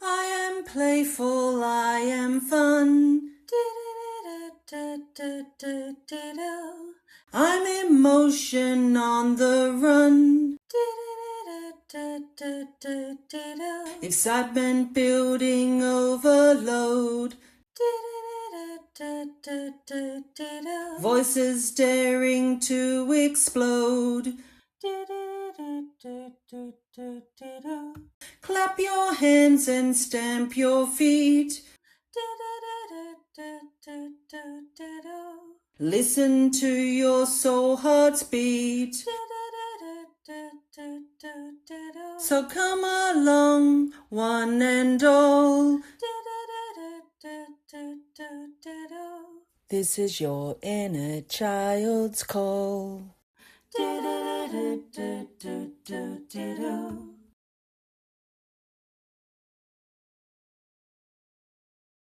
I am playful, I am fun. I'm emotion on the run. Excitement building overload. Voices daring to explode. Clap your hands and stamp your feet. Listen to your soul heart's beat. So come along, one and all. This is your inner child's call.